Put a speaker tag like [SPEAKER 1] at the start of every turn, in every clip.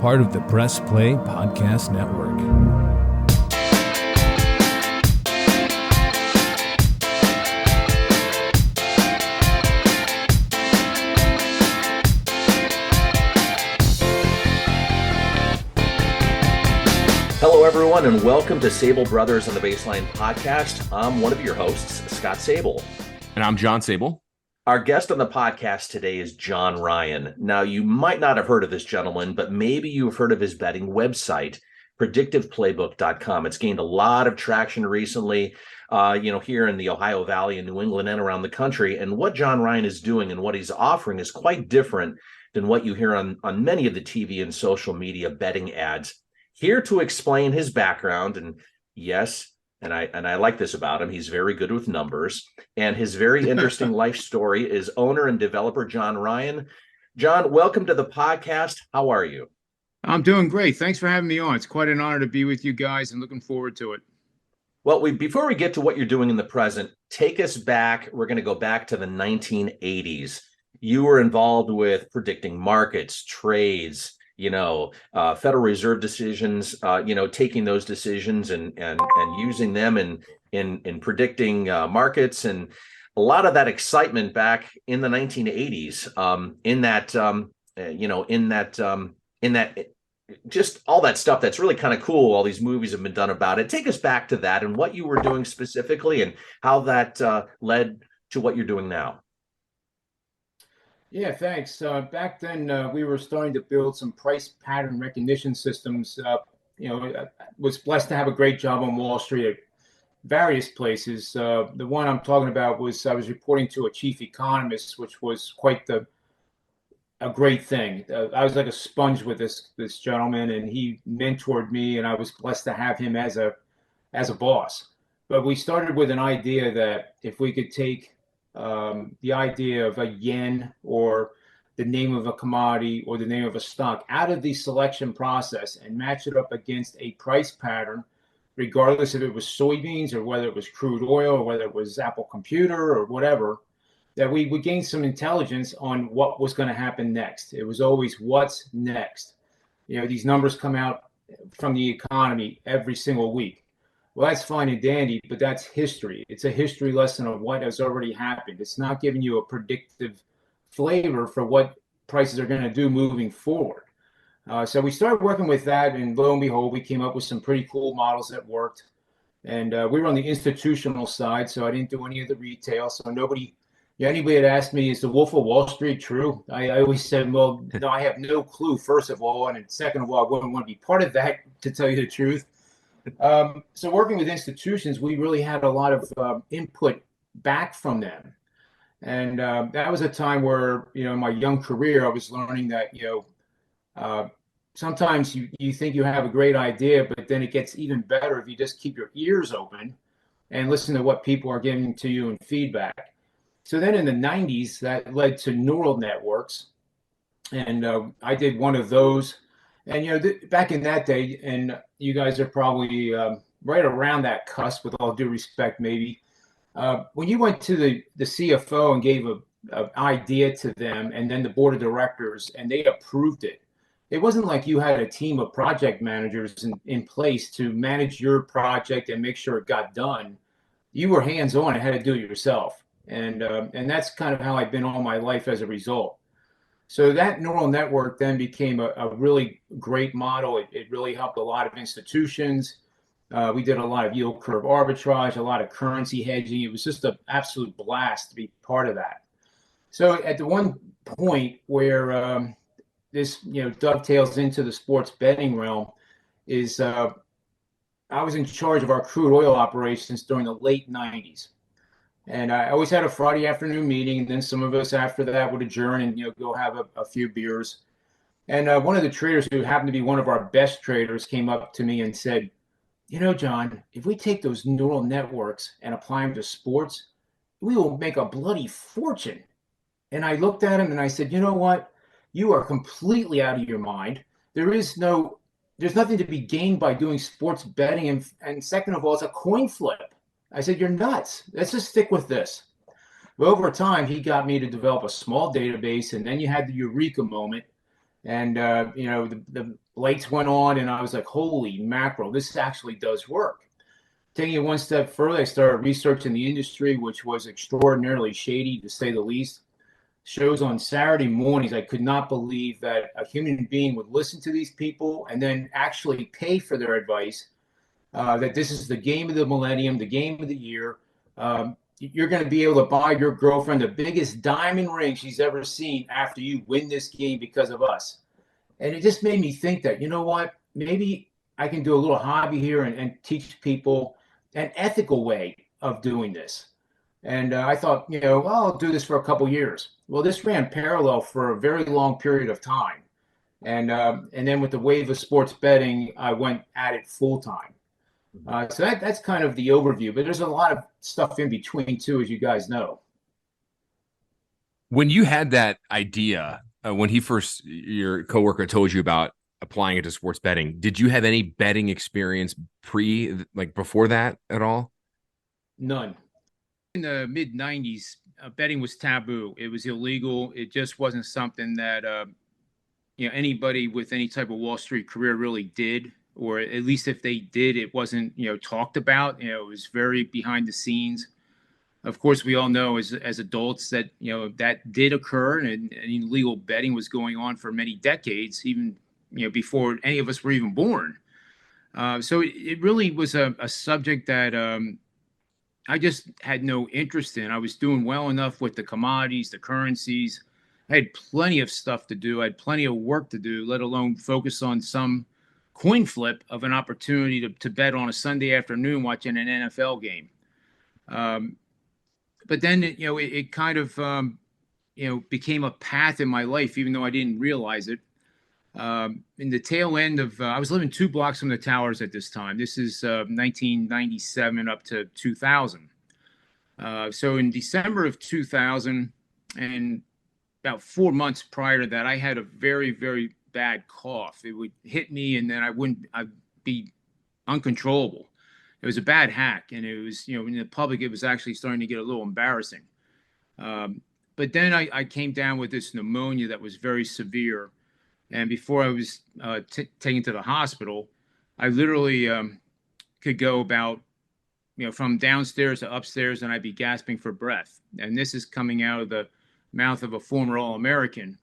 [SPEAKER 1] part of the Press Play Podcast Network.
[SPEAKER 2] Hello, everyone, and welcome to Sable Brothers on the Baseline Podcast. I'm one of your hosts, Scott Sable.
[SPEAKER 3] And I'm John Sable.
[SPEAKER 2] Our guest on the podcast today is John Ryan. Now, you might not have heard of this gentleman, but maybe you've heard of his betting website, predictiveplaybook.com. It's gained a lot of traction recently, here in the Ohio Valley and New England and around the country. And what John Ryan is doing and what he's offering is quite different than what you hear on many of the TV and social media betting ads. Here to explain his background, and yes, and I like this about him, he's very good with numbers, and his very interesting life story is owner and developer John Ryan. John, welcome to the podcast. How are you?
[SPEAKER 4] I'm doing great. Thanks for having me on. It's quite an honor to be with you guys and looking forward to it.
[SPEAKER 2] Well, before we get to what you're doing in the present, take us back. We're going to go back to the 1980s. You were involved with predicting markets, trades, Federal Reserve decisions, taking those decisions and using them in predicting markets, and a lot of that excitement back in the 1980s, just all that stuff that's really kind of cool. All these movies have been done about it. Take us back to that and what you were doing specifically and how that led to what you're doing now.
[SPEAKER 4] Yeah, thanks. Back then, we were starting to build some price pattern recognition systems. I was blessed to have a great job on Wall Street at various places. The one I'm talking about was I was reporting to a chief economist, which was quite a great thing. I was like a sponge with this gentleman, and he mentored me, and I was blessed to have him as a boss. But we started with an idea that if we could take the idea of a yen or the name of a commodity or the name of a stock out of the selection process and match it up against a price pattern, regardless if it was soybeans or whether it was crude oil or whether it was Apple Computer or whatever, that we would gain some intelligence on what was going to happen next. It was always what's next. These numbers come out from the economy every single week. Well, that's fine and dandy, but that's history. It's a history lesson of what has already happened. It's not giving you a predictive flavor for what prices are going to do moving forward. So we started working with that, and lo and behold, we came up with some pretty cool models that worked. And we were on the institutional side, so I didn't do any of the retail. So anybody had asked me, is the Wolf of Wall Street true? I always said, well, no, I have no clue, first of all. And second of all, I wouldn't want to be part of that, to tell you the truth. So working with institutions, we really had a lot of input back from them. And that was a time where, in my young career, I was learning that, sometimes you think you have a great idea, but then it gets even better if you just keep your ears open and listen to what people are giving to you in feedback. So then in the 90s, that led to neural networks. And I did one of those. And, back in that day, and you guys are probably right around that cusp, with all due respect, maybe, when you went to the CFO and gave an idea to them and then the board of directors and they approved it, it wasn't like you had a team of project managers in place to manage your project and make sure it got done. You were hands-on and had to do it yourself. And that's kind of how I've been all my life as a result. So that neural network then became a really great model. It really helped a lot of institutions. We did a lot of yield curve arbitrage, a lot of currency hedging. It was just an absolute blast to be part of that. So at the one point where this dovetails into the sports betting realm is I was in charge of our crude oil operations during the late 90s. And I always had a Friday afternoon meeting, and then some of us after that would adjourn and go have a few beers. And one of the traders, who happened to be one of our best traders, came up to me and said, John, if we take those neural networks and apply them to sports, we will make a bloody fortune. And I looked at him and I said, you know what? You are completely out of your mind. There's nothing to be gained by doing sports betting. And second of all, it's a coin flip. I said, you're nuts. Let's just stick with this. Well, over time, he got me to develop a small database, and then you had the eureka moment. And the lights went on, and I was like, "Holy mackerel! This actually does work." Taking it one step further, I started researching the industry, which was extraordinarily shady, to say the least. Shows on Saturday mornings, I could not believe that a human being would listen to these people and then actually pay for their advice. That this is the game of the millennium, the game of the year. You're going to be able to buy your girlfriend the biggest diamond ring she's ever seen after you win this game because of us. And it just made me think that, you know what, maybe I can do a little hobby here and teach people an ethical way of doing this. And I thought, well, I'll do this for a couple years. Well, this ran parallel for a very long period of time. And then with the wave of sports betting, I went at it full time. So that's kind of the overview, but there's a lot of stuff in between too, as you guys know.
[SPEAKER 3] When you had that idea, when your coworker told you about applying it to sports betting, did you have any betting experience before that at all?
[SPEAKER 4] None. In the mid 90s, betting was taboo. It was illegal. It just wasn't something that anybody with any type of Wall Street career really did, or at least if they did, it wasn't talked about. It was very behind the scenes. Of course, we all know as adults that that did occur, and illegal betting was going on for many decades, even before any of us were even born. So it really was a subject that I just had no interest in. I was doing well enough with the commodities, the currencies. I had plenty of stuff to do. I had plenty of work to do, let alone focus on some coin flip of an opportunity to bet on a Sunday afternoon watching an NFL game. But then, it kind of, became a path in my life, even though I didn't realize it. In the tail end of, I was living 2 blocks from the towers at this time. This is 1997 up to 2000. So in December of 2000, and about 4 months prior to that, I had a very, very bad cough. It would hit me, and then I'd be uncontrollable. It was a bad hack, and it was, in the public, it was actually starting to get a little embarrassing. But then I came down with this pneumonia that was very severe. And before I was taken to the hospital, I literally could go about, from downstairs to upstairs, and I'd be gasping for breath. And this is coming out of the mouth of a former All-American.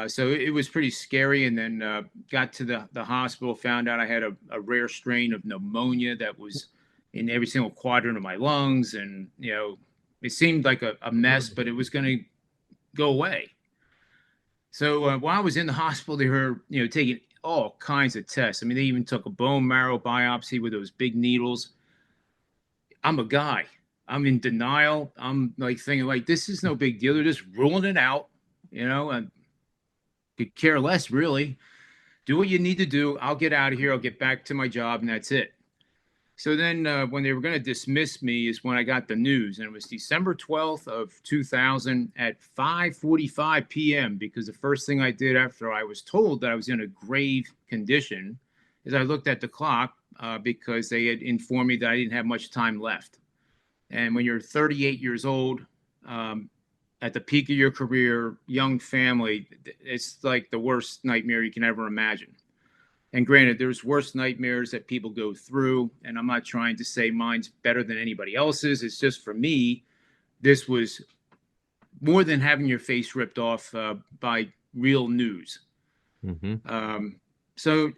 [SPEAKER 4] So it was pretty scary. And then got to the hospital, found out I had a rare strain of pneumonia that was in every single quadrant of my lungs. And, it seemed like a mess, but it was going to go away. So while I was in the hospital, they were, taking all kinds of tests. I mean, they even took a bone marrow biopsy with those big needles. I'm a guy. I'm in denial. I'm like thinking, like, this is no big deal. They're just ruling it out, and could care less, really. Do what you need to do. I'll get out of here. I'll get back to my job, and that's it. So then when they were going to dismiss me is when I got the news, and it was December 12th of 2000 at 5:45 p.m. because the first thing I did after I was told that I was in a grave condition is I looked at the clock because they had informed me that I didn't have much time left. And when you're 38 years old, at the peak of your career, young family, it's like the worst nightmare you can ever imagine. And granted, there's worse nightmares that people go through, and I'm not trying to say mine's better than anybody else's. It's just, for me, this was more than having your face ripped off by real news.
[SPEAKER 3] Mm-hmm.
[SPEAKER 4] So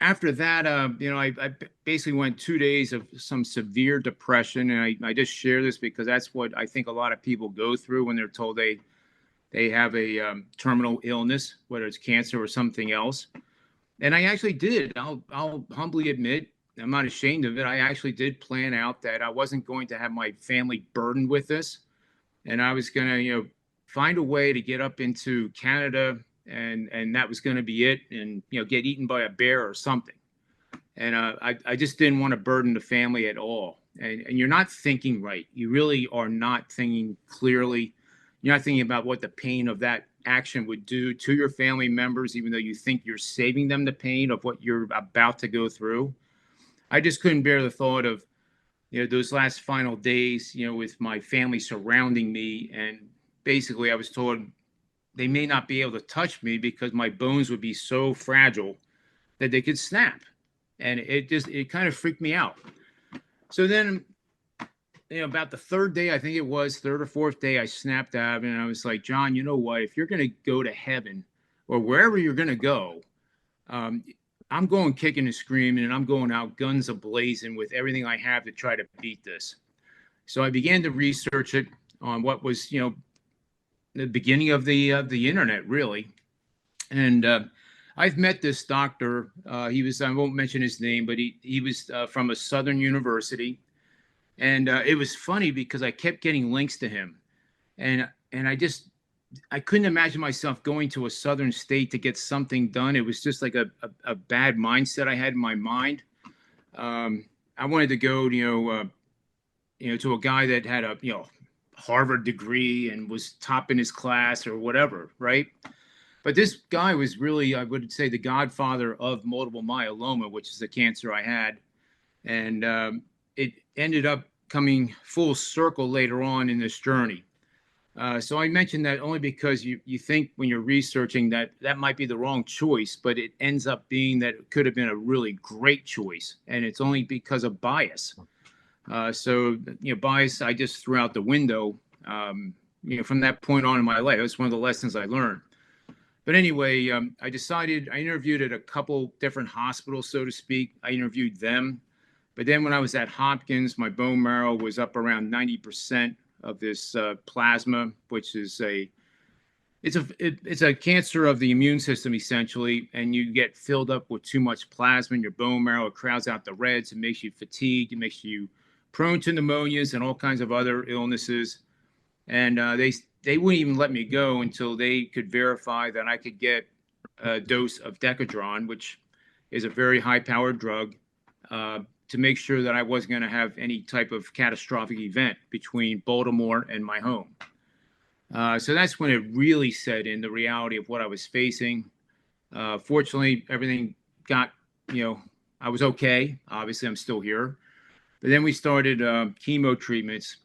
[SPEAKER 4] after that, I basically went 2 days of some severe depression, and I just share this because that's what I think a lot of people go through when they're told they have a terminal illness, whether it's cancer or something else. And I actually did. I'll humbly admit, I'm not ashamed of it. I actually did plan out that I wasn't going to have my family burdened with this, and I was going to, find a way to get up into Canada, and that was going to be it, and get eaten by a bear or something. And I just didn't want to burden the family at all. And you're not thinking right. You really are not thinking clearly. You're not thinking about what the pain of that action would do to your family members, even though you think you're saving them the pain of what you're about to go through. I just couldn't bear the thought of, those last final days, with my family surrounding me. And basically I was told, they may not be able to touch me because my bones would be so fragile that they could snap. And it kind of freaked me out. So then, about the third day, I think it was third or fourth day, I snapped out of it, and I was like, John, you know what? If you're going to go to heaven or wherever you're going to go, I'm going kicking and screaming, and I'm going out guns a-blazing with everything I have to try to beat this. So I began to research it on what was, the beginning of the internet, really. And I've met this doctor. He was, I won't mention his name, but he was from a Southern university. And it was funny because I kept getting links to him. And I couldn't imagine myself going to a Southern state to get something done. It was just like a bad mindset I had in my mind. I wanted to go, to a guy that had a, Harvard degree and was top in his class or whatever, right? But this guy was really, I would say, the godfather of multiple myeloma, which is the cancer I had. And it ended up coming full circle later on in this journey. So I mentioned that only because you think when you're researching that might be the wrong choice, but it ends up being that it could have been a really great choice. And it's only because of bias. So bias, I just threw out the window, from that point on in my life. It was one of the lessons I learned. But anyway, I interviewed at a couple different hospitals, so to speak. I interviewed them. But then when I was at Hopkins, my bone marrow was up around 90% of this plasma, which is it's a cancer of the immune system, essentially. And you get filled up with too much plasma in your bone marrow. It crowds out the reds. It makes you fatigued. It makes you prone to pneumonias and all kinds of other illnesses. And they wouldn't even let me go until they could verify that I could get a dose of Decadron, which is a very high-powered drug, to make sure that I wasn't going to have any type of catastrophic event between Baltimore and my home. So that's when it really set in, the reality of what I was facing. Fortunately, everything got, I was okay. Obviously, I'm still here. But then we started chemo treatments,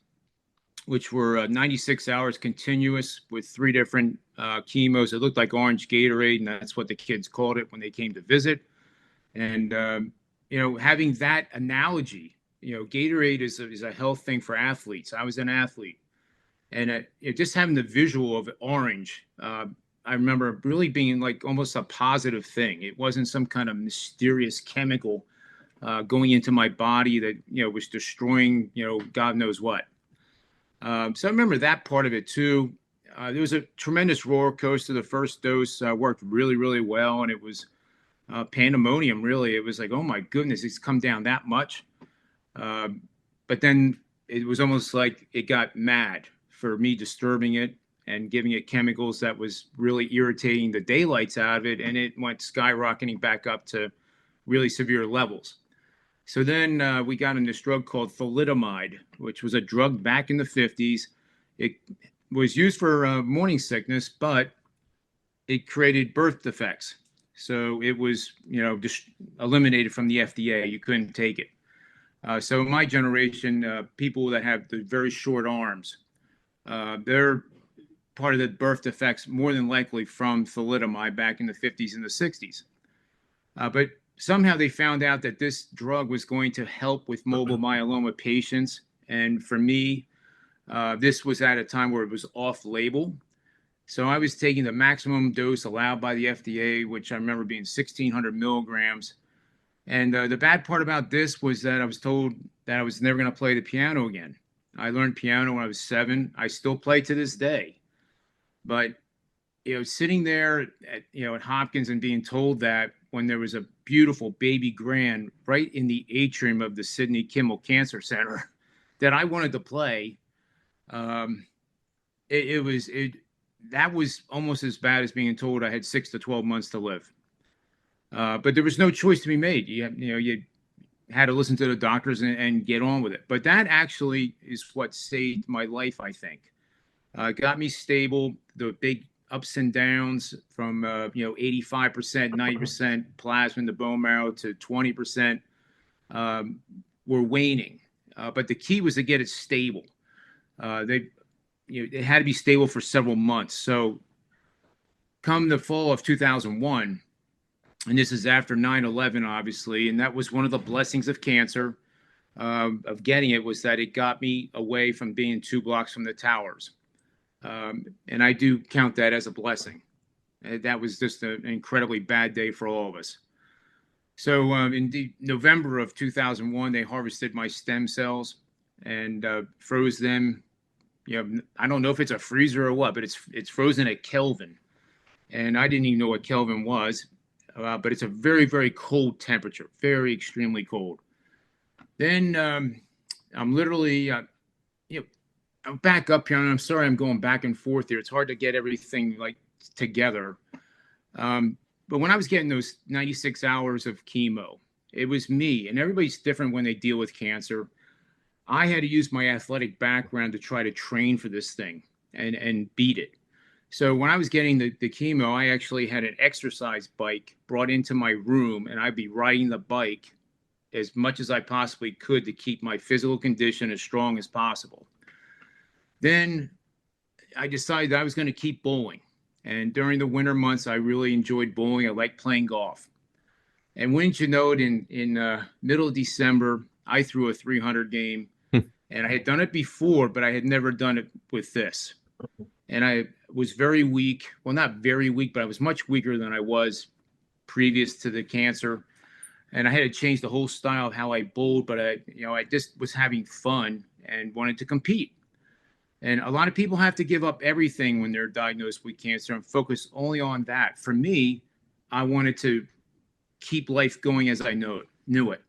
[SPEAKER 4] which were 96 hours continuous with 3 different chemos. It looked like orange Gatorade, and that's what the kids called it when they came to visit. And, having that analogy, Gatorade is a health thing for athletes. I was an athlete. And just having the visual of orange, I remember really being like almost a positive thing. It wasn't some kind of mysterious chemical going into my body that, was destroying, God knows what. So I remember that part of it too. There was a tremendous roller coaster. The first dose worked really, really well. And it was pandemonium, really. It was like, oh my goodness, it's come down that much. But then it was almost like it got mad for me disturbing it and giving it chemicals that was really irritating the daylights out of it. And it went skyrocketing back up to really severe levels. So then we got on this drug called thalidomide, which was a drug back in the 50s. It was used for morning sickness, but it created birth defects. So it was, just eliminated from the FDA. You couldn't take it. So in my generation, people that have the very short arms, they're part of the birth defects more than likely from thalidomide back in the 50s and the 60s. But somehow they found out that this drug was going to help with multiple myeloma patients. And for me, this was at a time where it was off-label. So I was taking the maximum dose allowed by the FDA, which I remember being 1,600 milligrams. And the bad part about this was that I was told that I was never going to play the piano again. I learned piano when I was 7. I still play to this day. But, sitting there at Hopkins and being told that when there was a beautiful baby grand right in the atrium of the Sidney Kimmel Cancer Center that I wanted to play, that was almost as bad as being told I had 6 to 12 months to live. But there was no choice to be made. You had to listen to the doctors and get on with it. But that actually is what saved my life, I think. Got me stable. The big ups and downs from 85%, 90% plasma in the bone marrow to 20% were waning. But the key was to get it stable. It had to be stable for several months. So come the fall of 2001, and this is after 9/11, obviously, and that was one of the blessings of cancer, of getting it, was that it got me away from being 2 blocks from the towers. And I do count that as a blessing. That was just an incredibly bad day for all of us. So in November of 2001, they harvested my stem cells and froze them. I don't know if it's a freezer or what, but it's frozen at Kelvin. And I didn't even know what Kelvin was, but it's a very, very cold temperature, very extremely cold. Then I'm literally, I'm back up here, and I'm sorry I'm going back and forth here. It's hard to get everything like together. But when I was getting those 96 hours of chemo, it was me, and everybody's different when they deal with cancer. I had to use my athletic background to try to train for this thing and beat it. So when I was getting the chemo, I actually had an exercise bike brought into my room, and I'd be riding the bike as much as I possibly could to keep my physical condition as strong as possible. Then I decided I was going to keep bowling. And during the winter months, I really enjoyed bowling. I liked playing golf. And wouldn't you know it, in middle of December, I threw a 300 game. And I had done it before, but I had never done it with this. And I was very weak. Well, not very weak, but I was much weaker than I was previous to the cancer. And I had to change the whole style of how I bowled, but I just was having fun and wanted to compete. And a lot of people have to give up everything when they're diagnosed with cancer and focus only on that. For me, I wanted to keep life going as I knew it.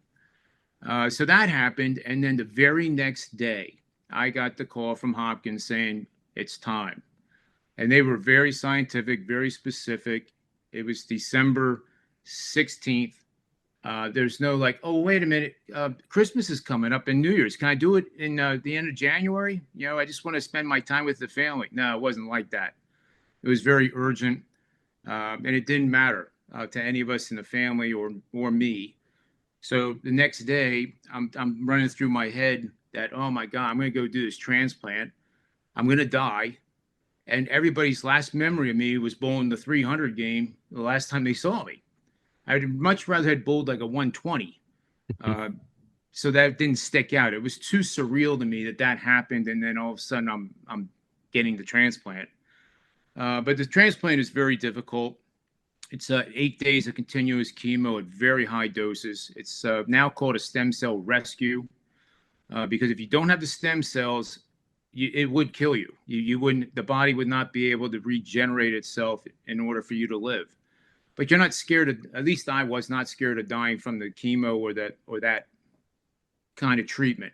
[SPEAKER 4] So that happened. And then the very next day, I got the call from Hopkins saying, it's time. And they were very scientific, very specific. It was December 16th. There's no like, oh, wait a minute, Christmas is coming up and New Year's. Can I do it in the end of January? I just want to spend my time with the family. No, it wasn't like that. It was very urgent, and it didn't matter to any of us in the family or me. So the next day, I'm running through my head that, oh my God, I'm going to go do this transplant. I'm going to die. And everybody's last memory of me was bowling the 300 game the last time they saw me. I'd much rather had bowled like a 120. So that didn't stick out. It was too surreal to me that happened. And then all of a sudden I'm getting the transplant. But the transplant is very difficult. It's 8 days of continuous chemo at very high doses. It's now called a stem cell rescue because if you don't have the stem cells, it would kill you. You wouldn't. The body would not be able to regenerate itself in order for you to live. But you're not scared of. At least I was not scared of dying from the chemo or that kind of treatment.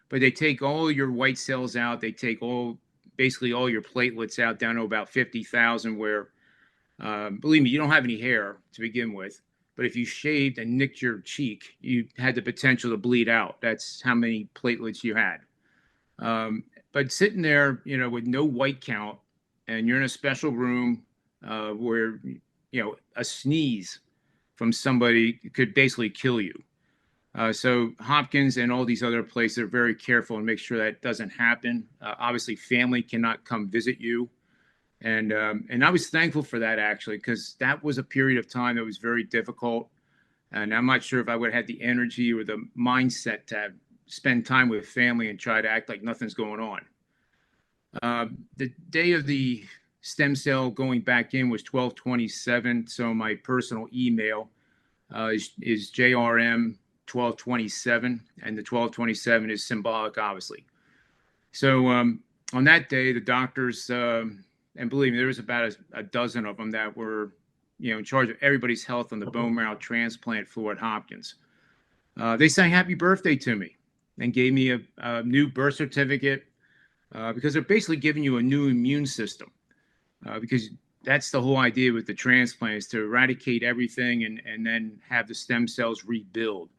[SPEAKER 4] But they take all your white cells out. They take basically all your platelets out down to about 50,000. Where, believe me, you don't have any hair to begin with. But if you shaved and nicked your cheek, you had the potential to bleed out. That's how many platelets you had. But sitting there, with no white count, and you're in a special room where, a sneeze from somebody could basically kill you. So Hopkins and all these other places are very careful and make sure that doesn't happen. Obviously, family cannot come visit you. And I was thankful for that, actually, because that was a period of time that was very difficult. And I'm not sure if I would have had the energy or the mindset to spend time with family and try to act like nothing's going on. The day of the stem cell going back in was 12/27. So my personal email is JRM 1227, and the 1227 is symbolic, obviously. So on that day, the doctors, and believe me, there was about a dozen of them that were, in charge of everybody's health on the bone marrow transplant floor at Hopkins. They sang happy birthday to me and gave me a new birth certificate because they're basically giving you a new immune system because that's the whole idea with the transplant, is to eradicate everything and then have the stem cells rebuild.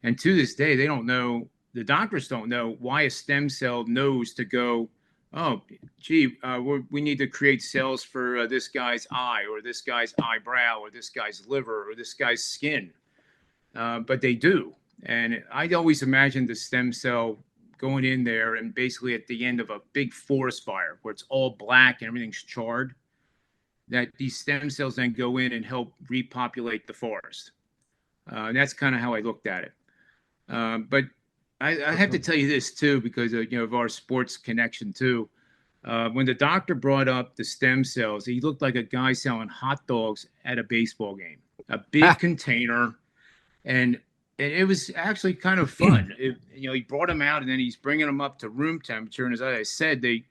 [SPEAKER 4] And to this day, they don't know, the doctors don't know why a stem cell knows to go, oh, gee, we need to create cells for this guy's eye or this guy's eyebrow or this guy's liver or this guy's skin. But they do. And I'd always imagined the stem cell going in there and basically at the end of a big forest fire where it's all black and everything's charred. that these stem cells then go in and help repopulate the forest. And that's kind of how I looked at it. But I have to tell you this too, because of our sports connection too. When the doctor brought up the stem cells, he looked like a guy selling hot dogs at a baseball game. A big container, and it was actually kind of fun. He brought them out, and then he's bringing them up to room temperature. And as I said, they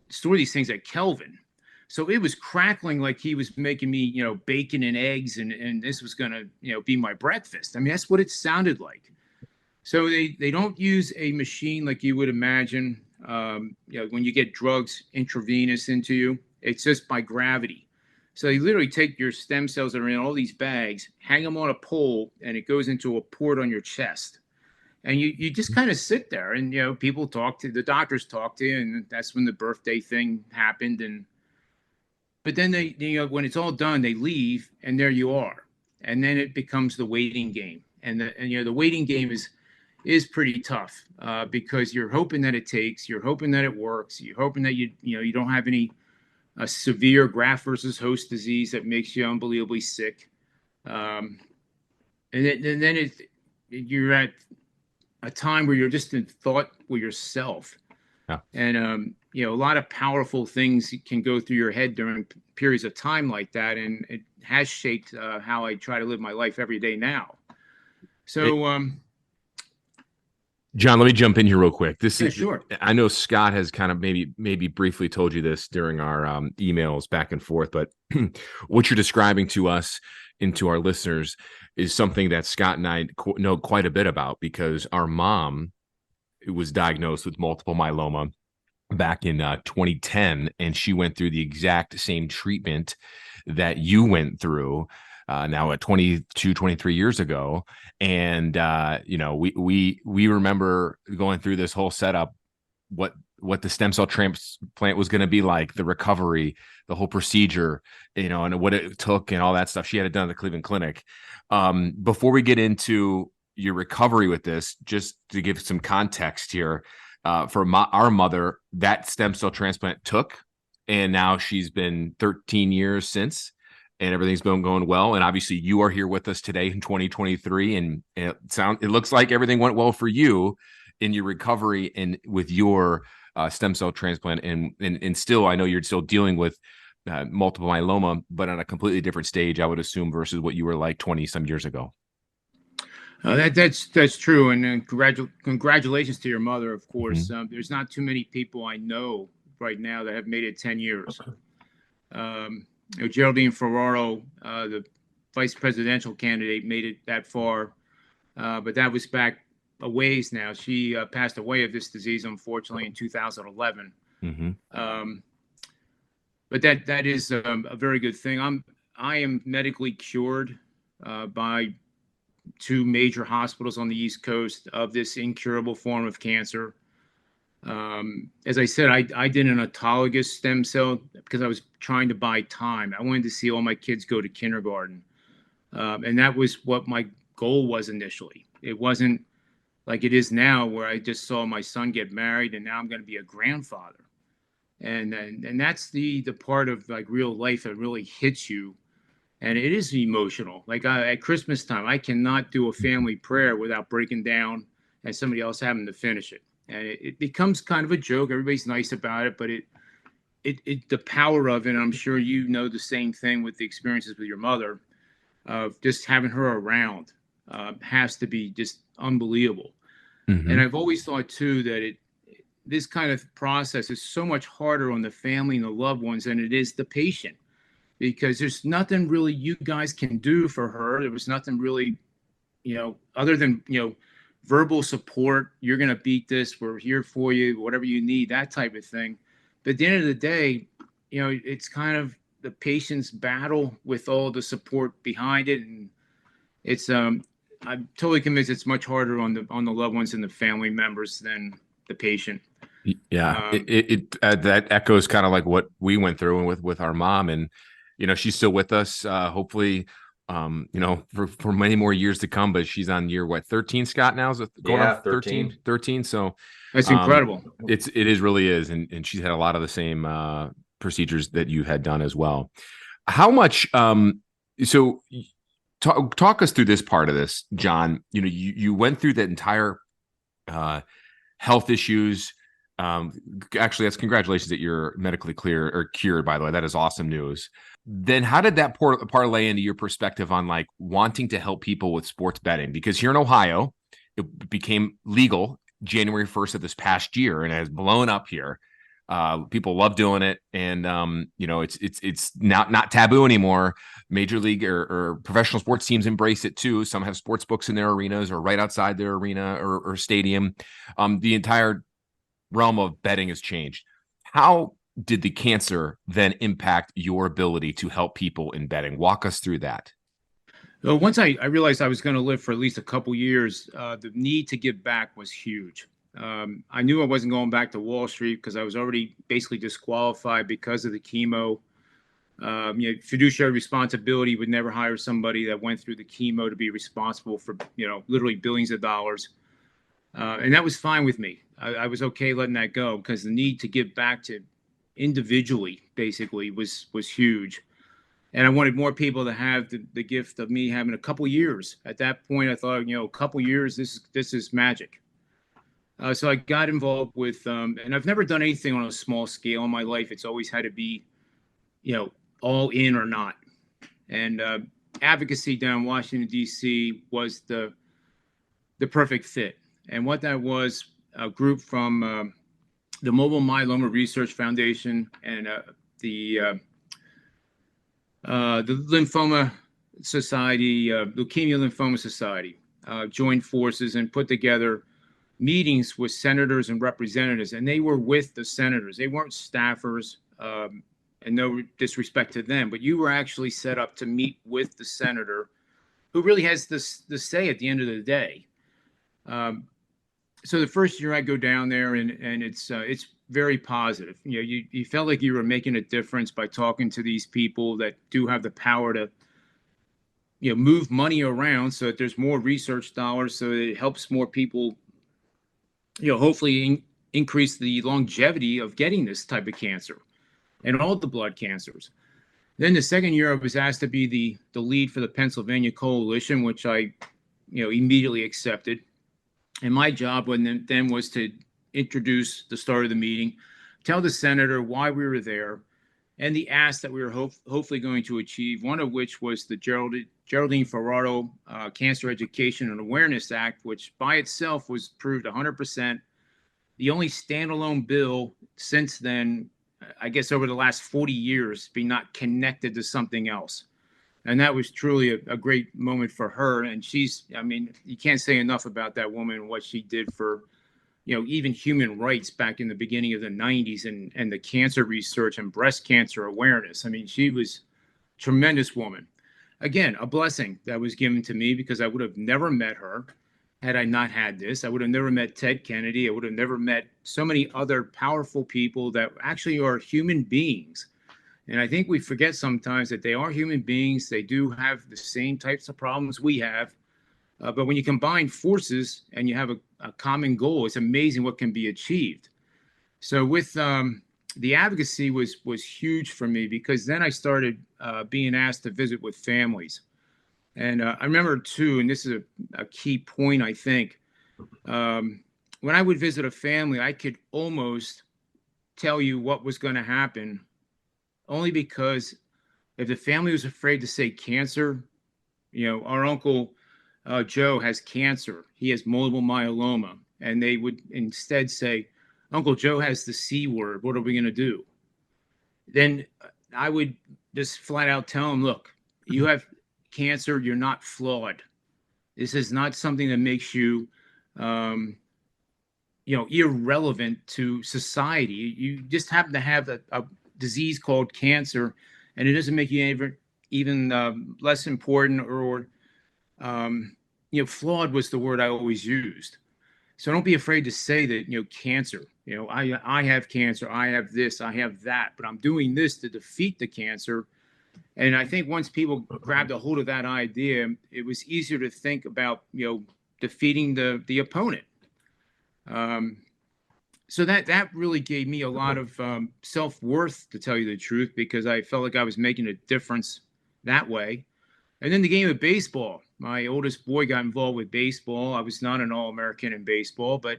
[SPEAKER 4] store these things at Kelvin. So it was crackling like he was making me, bacon and eggs, and this was going to, be my breakfast. I mean, that's what it sounded like. So they don't use a machine like you would imagine, when you get drugs intravenous into you. It's just by gravity. So they literally take your stem cells that are in all these bags, hang them on a pole, and it goes into a port on your chest. And you just kind of sit there, and people the doctors talk to you, and that's when the birthday thing happened. But then they when it's all done, they leave, and there you are. And then it becomes the waiting game, and the waiting game is pretty tough, because you're hoping that you're hoping that it works, you're hoping that you don't have any severe graft versus host disease that makes you unbelievably sick, and then you're at a time where you're just in thought with yourself.
[SPEAKER 3] Yeah.
[SPEAKER 4] And a lot of powerful things can go through your head during periods of time like that, and it has shaped how I try to live my life every day now. So
[SPEAKER 3] John, let me jump in here real quick.
[SPEAKER 4] Sure.
[SPEAKER 3] I know Scott has kind of maybe briefly told you this during our emails back and forth, but what you're describing to us and to our listeners is something that Scott and I know quite a bit about, because our mom was diagnosed with multiple myeloma back in 2010, and she went through the exact same treatment that you went through now at 22, 23 years ago. And, we remember going through this whole setup, what the stem cell transplant was going to be like, the recovery, the whole procedure, and what it took and all that stuff. She had it done at the Cleveland Clinic. Before we get into your recovery with this, just to give some context here, for our mother, that stem cell transplant took, and now she's been 13 years since, and everything's been going well. And obviously you are here with us today in 2023, and it looks like everything went well for you in your recovery and with your stem cell transplant. And still, I know you're still dealing with multiple myeloma, but on a completely different stage, I would assume, versus what you were like 20 some years ago.
[SPEAKER 4] That's true, and congratulations to your mother, of course.
[SPEAKER 3] Mm-hmm.
[SPEAKER 4] There's not too many people I know right now that have made it 10 years. Geraldine Ferraro, the vice presidential candidate, made it that far, but that was back a ways now. She passed away of this disease, unfortunately, in 2011.
[SPEAKER 3] Mm-hmm.
[SPEAKER 4] But that is a very good thing. I am medically cured by two major hospitals on the East Coast of this incurable form of cancer. As I said, I did an autologous stem cell because I was trying to buy time. I wanted to see all my kids go to kindergarten. And that was what my goal was initially. It wasn't like it is now, where I just saw my son get married and now I'm going to be a grandfather. And that's the part of like real life that really hits you. And it is emotional. Like at Christmas time, I cannot do a family prayer without breaking down and somebody else having to finish it. And it becomes kind of a joke. Everybody's nice about it, but the power of it, and I'm sure you know the same thing with the experiences with your mother, of just having her around has to be just unbelievable. Mm-hmm. And I've always thought too that this kind of process is so much harder on the family and the loved ones than it is the patient, because there's nothing really you guys can do for her. There was nothing really, other than, verbal support. You're going to beat this. We're here for you, whatever you need, that type of thing. But at the end of the day, it's kind of the patient's battle with all the support behind it. And it's, I'm totally convinced it's much harder on the loved ones and the family members than the patient.
[SPEAKER 3] Yeah. That echoes kind of like what we went through with our mom, and, she's still with us, hopefully, for many more years to come, but she's on year 13, Scott, now? Is it going on 13? So
[SPEAKER 4] that's incredible.
[SPEAKER 3] It really is. And she's had a lot of the same procedures that you had done as well. How much so talk us through this part of this, John. You went through that entire health issues. Actually, that's congratulations that you're medically clear or cured, by the way. That is awesome news. Then how did that parlay into your perspective on like wanting to help people with sports betting? Because here in Ohio, it became legal January 1st of this past year and it has blown up here. People love doing it, and it's not taboo anymore. Major league or professional sports teams embrace it too. Some have sports books in their arenas or right outside their arena or stadium. The entire realm of betting has changed. How did the cancer then impact your ability to help people in betting? Walk us through that.
[SPEAKER 4] Well, once I realized I was going to live for at least a couple years, the need to give back was huge. I knew I wasn't going back to Wall Street because I was already basically disqualified because of the chemo. Fiduciary responsibility would never hire somebody that went through the chemo to be responsible for, literally billions of dollars. And that was fine with me. I was okay letting that go because the need to give back to individually basically was huge. And I wanted more people to have the gift of me having a couple years. At that point, I thought, a couple years, this is magic. So I got involved with, and I've never done anything on a small scale in my life. It's always had to be, all in or not. And advocacy down in Washington, D.C. was the perfect fit. And what that was, a group from the Mobile Myeloma Research Foundation and the Lymphoma Society, Leukemia Lymphoma Society, joined forces and put together meetings with senators and representatives, and they were with the senators. They weren't staffers, and no disrespect to them, but you were actually set up to meet with the senator who really has the say at the end of the day. So the first year I go down there and it's very positive. You felt like you were making a difference by talking to these people that do have the power to, move money around so that there's more research dollars, so it helps more people, hopefully increase the longevity of getting this type of cancer and all the blood cancers. Then the second year I was asked to be the lead for the Pennsylvania Coalition, which I, immediately accepted. And my job then was to introduce the start of the meeting, tell the senator why we were there, and the ask that we were hopefully going to achieve, one of which was the Geraldine Ferraro Cancer Education and Awareness Act, which by itself was proved 100%. The only standalone bill since then, I guess over the last 40 years, being not connected to something else. And that was truly a great moment for her. And you can't say enough about that woman and what she did for, even human rights back in the beginning of the 90s and the cancer research and breast cancer awareness. She was a tremendous woman. Again, a blessing that was given to me because I would have never met her had I not had this. I would have never met Ted Kennedy. I would have never met so many other powerful people that actually are human beings. And I think we forget sometimes that they are human beings. They do have the same types of problems we have. But when you combine forces and you have a common goal, it's amazing what can be achieved. So with the advocacy was huge for me because then I started being asked to visit with families. And I remember too, and this is a key point, I think, when I would visit a family, I could almost tell you what was going to happen. Only because if the family was afraid to say cancer, our uncle Joe has cancer. He has multiple myeloma. And they would instead say, Uncle Joe has the C word. What are we going to do? Then I would just flat out tell him, look, you have cancer. You're not flawed. This is not something that makes you, irrelevant to society. You just happen to have a disease called cancer, and it doesn't make you even less important or flawed was the word I always used. So don't be afraid to say that, cancer, I have cancer, I have this, I have that, but I'm doing this to defeat the cancer. And I think once people grabbed a hold of that idea, it was easier to think about, defeating the opponent. So that really gave me a lot of self-worth, to tell you the truth, because I felt like I was making a difference that way. And then the game of baseball. My oldest boy got involved with baseball. I was not an All-American in baseball, but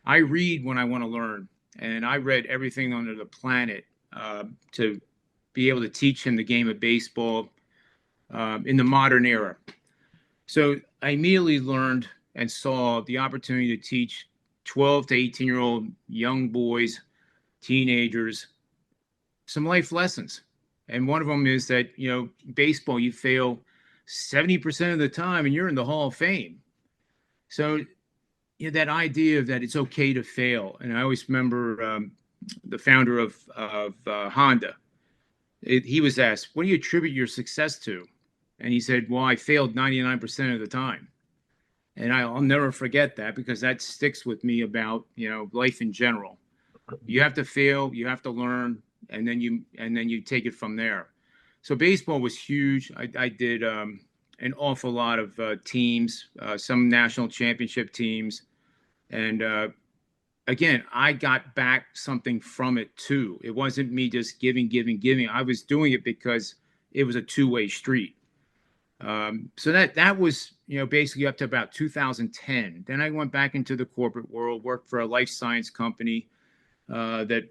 [SPEAKER 4] I read when I want to learn. And I read everything under the planet to be able to teach him the game of baseball in the modern era. So I immediately learned and saw the opportunity to teach 12 to 18-year-old young boys, teenagers, some life lessons. And one of them is that, baseball, you fail 70% of the time and you're in the Hall of Fame. So, that idea of that it's okay to fail. And I always remember the founder of Honda. He was asked, what do you attribute your success to? And he said, well, I failed 99% of the time. And I'll never forget that, because that sticks with me about, life in general. You have to fail, you have to learn, and then you take it from there. So baseball was huge. I did an awful lot of teams, some national championship teams. And again, I got back something from it too. It wasn't me just giving. I was doing it because it was a two-way street. So that was, basically up to about 2010. Then I went back into the corporate world, worked for a life science company that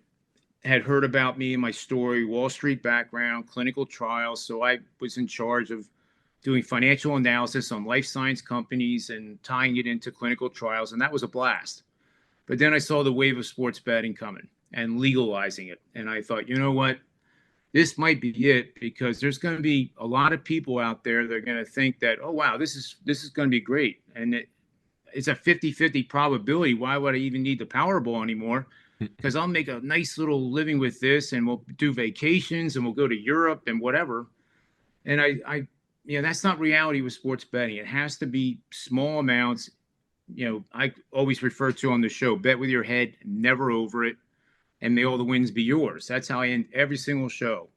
[SPEAKER 4] had heard about me and my story, Wall Street background, clinical trials. So I was in charge of doing financial analysis on life science companies and tying it into clinical trials. And that was a blast. But then I saw the wave of sports betting coming and legalizing it. And I thought, you know what? This might be it, because there's going to be a lot of people out there that are going to think that, oh, wow, this is going to be great. And it's a 50-50 probability. Why would I even need the Powerball anymore? Because I'll make a nice little living with this, and we'll do vacations and we'll go to Europe and whatever. And I that's not reality with sports betting. It has to be small amounts. I always refer to on the show, bet with your head, never over it, and may all the wins be yours. That's how I end every single show.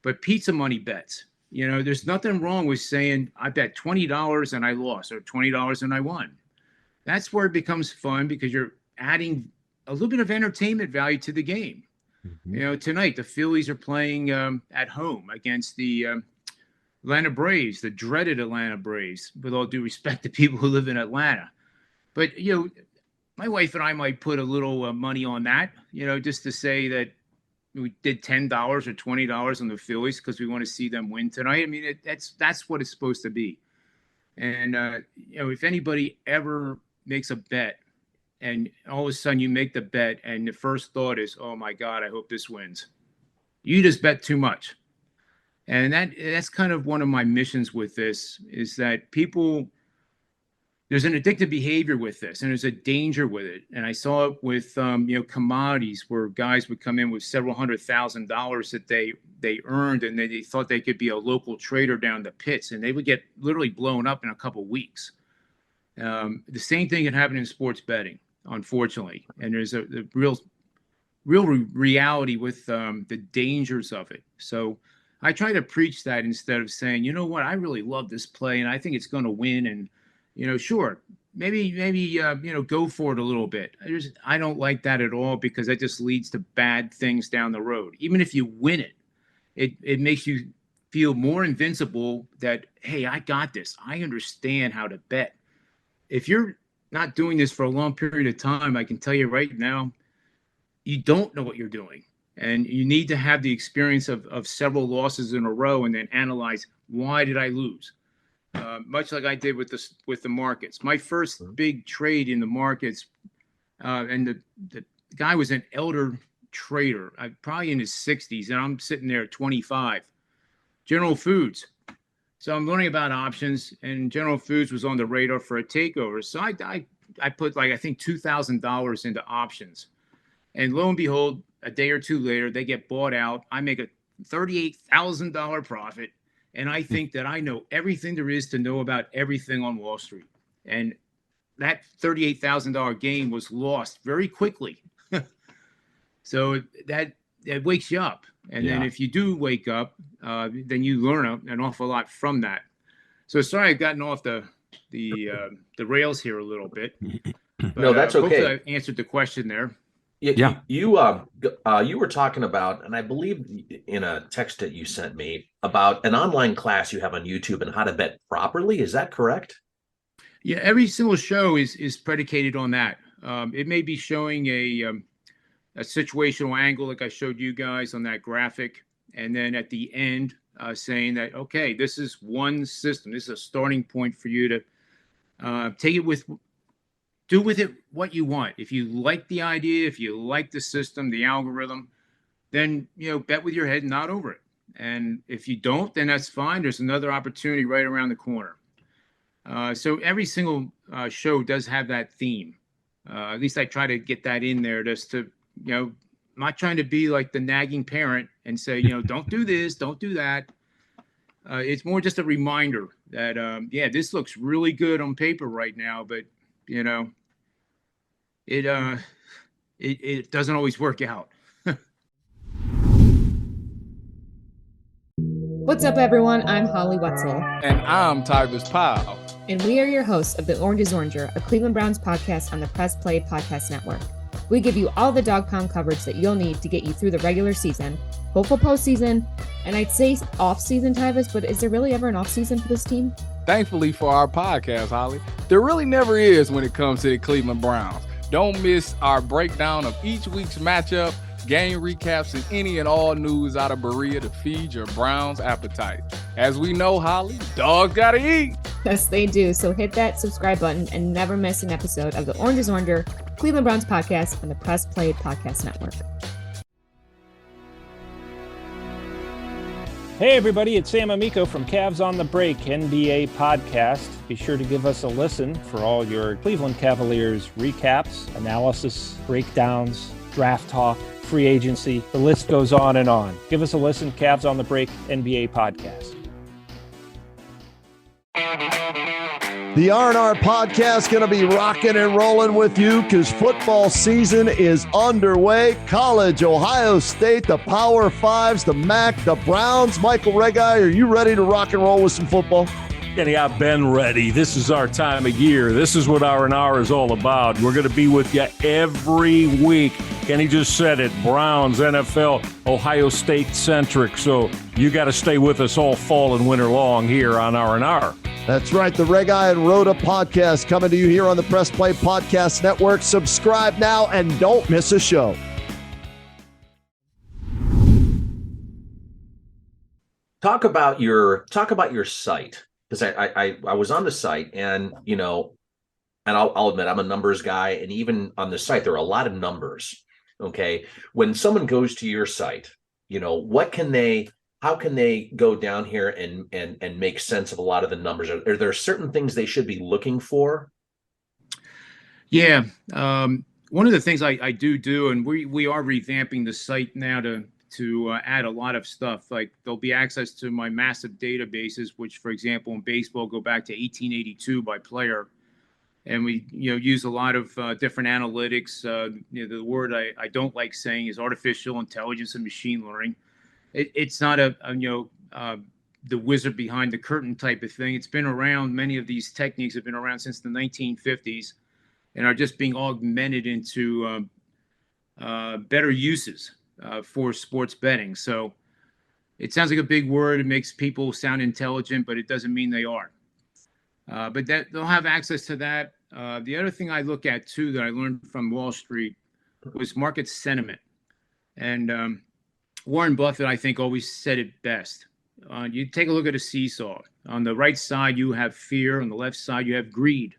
[SPEAKER 4] But pizza money bets, there's nothing wrong with saying I bet $20 and I lost, or $20 and I won. That's where it becomes fun, because you're adding a little bit of entertainment value to the game.
[SPEAKER 3] Mm-hmm.
[SPEAKER 4] Tonight the Phillies are playing at home against the Atlanta Braves, the dreaded Atlanta Braves, with all due respect to people who live in Atlanta. But, my wife and I might put a little money on that, just to say that we did $10 or $20 on the Phillies because we want to see them win tonight. I mean, that's what it's supposed to be. And, if anybody ever makes a bet, and all of a sudden you make the bet and the first thought is, oh my God, I hope this wins, you just bet too much. And that's kind of one of my missions with this, is that there's an addictive behavior with this, and there's a danger with it. And I saw it with, commodities, where guys would come in with several $100,000 that they earned, and they thought they could be a local trader down the pits, and they would get literally blown up in a couple of weeks. The same thing can happen in sports betting, unfortunately. And there's a real reality with the dangers of it. So I try to preach that, instead of saying, you know what, I really love this play and I think it's going to win. And, sure, maybe, go for it a little bit. I don't like that at all, because that just leads to bad things down the road. Even if you win it makes you feel more invincible, that, hey, I got this. I understand how to bet. If you're not doing this for a long period of time, I can tell you right now, you don't know what you're doing. And you need to have the experience of several losses in a row, and then analyze, why did I lose? Much like I did with the markets. My first big trade in the markets, and the guy was an elder trader, probably in his 60s, and I'm sitting there at 25. General Foods. So I'm learning about options, and General Foods was on the radar for a takeover. So I put, I think $2,000 into options, and lo and behold, a day or two later, they get bought out. I make a $38,000 profit. And I think that I know everything there is to know about everything on Wall Street. And that $38,000 gain was lost very quickly. So that wakes you up. And then if you do wake up, then you learn an awful lot from that. So sorry, I've gotten off the rails here a little bit. But,
[SPEAKER 2] no, that's okay.
[SPEAKER 4] Hopefully I answered the question there.
[SPEAKER 2] You were talking about, and I believe in a text that you sent me about an online class you have on YouTube and how to bet properly. Is that correct?
[SPEAKER 4] Yeah, every single show is predicated on that. It may be showing a situational angle like I showed you guys on that graphic, and then at the end saying that, okay, this is one system. This is a starting point for you to take it with, do with it what you want. If you like the idea, if you like the system, the algorithm, then, bet with your head and not over it. And if you don't, then that's fine. There's another opportunity right around the corner. So every single show does have that theme. At least I try to get that in there just to, I'm not trying to be like the nagging parent and say, don't do this, don't do that. It's more just a reminder that, this looks really good on paper right now, but, it doesn't always work out.
[SPEAKER 5] What's up, everyone? I'm Holly Wetzel.
[SPEAKER 6] And I'm Tybus Powell.
[SPEAKER 5] And we are your hosts of The Orange is Oranger, a Cleveland Browns podcast on the Press Play Podcast Network. We give you all the dog pound coverage that you'll need to get you through the regular season, hopeful postseason, and I'd say off-season, Tybus, but is there really ever an off-season for this team?
[SPEAKER 6] Thankfully for our podcast, Holly, there really never is when it comes to the Cleveland Browns. Don't miss our breakdown of each week's matchup, game recaps, and any and all news out of Berea to feed your Browns appetite. As we know, Holly, dogs gotta eat.
[SPEAKER 5] Yes, they do. So hit that subscribe button and never miss an episode of the Orange is Oranger, Cleveland Browns podcast on the Press Play Podcast Network.
[SPEAKER 7] Hey everybody, it's Sam Amico from Cavs on the Break NBA podcast. Be sure to give us a listen for all your Cleveland Cavaliers recaps, analysis, breakdowns, draft talk, free agency. The list goes on and on. Give us a listen, Cavs on the Break NBA podcast.
[SPEAKER 8] The R&R podcast going to be rocking and rolling with you because football season is underway. College, Ohio State, the Power Fives, the MAC, the Browns. Michael Regai, are you ready to rock and roll with some football?
[SPEAKER 9] Kenny, I've been ready. This is our time of year. This is what R&R is all about. We're going to be with you every week. Kenny just said it. Browns, NFL, Ohio State centric. So you got to stay with us all fall and winter long here on R&R.
[SPEAKER 8] That's right. The Regai and Rhoda podcast coming to you here on the Press Play Podcast Network. Subscribe now and don't miss a show.
[SPEAKER 2] Talk about your site, because I was on the site, and I'll admit I'm a numbers guy, and even on the site there are a lot of numbers. Okay, when someone goes to your site, how can they go down here and make sense of a lot of the numbers? Are there certain things they should be looking for?
[SPEAKER 4] Yeah. One of the things I do, and we are revamping the site now to add a lot of stuff. Like there'll be access to my massive databases, which, for example, in baseball go back to 1882 by player. And we, use a lot of different analytics. The word I don't like saying is artificial intelligence and machine learning. It's not the wizard behind the curtain type of thing. It's been around. Many of these techniques have been around since the 1950s and are just being augmented into better uses for sports betting. So it sounds like a big word. It makes people sound intelligent, but it doesn't mean they are. But they'll have access to that. The other thing I look at, too, that I learned from Wall Street was market sentiment. And Warren Buffett, I think, always said it best. You take a look at a seesaw. On the right side, you have fear. On the left side, you have greed.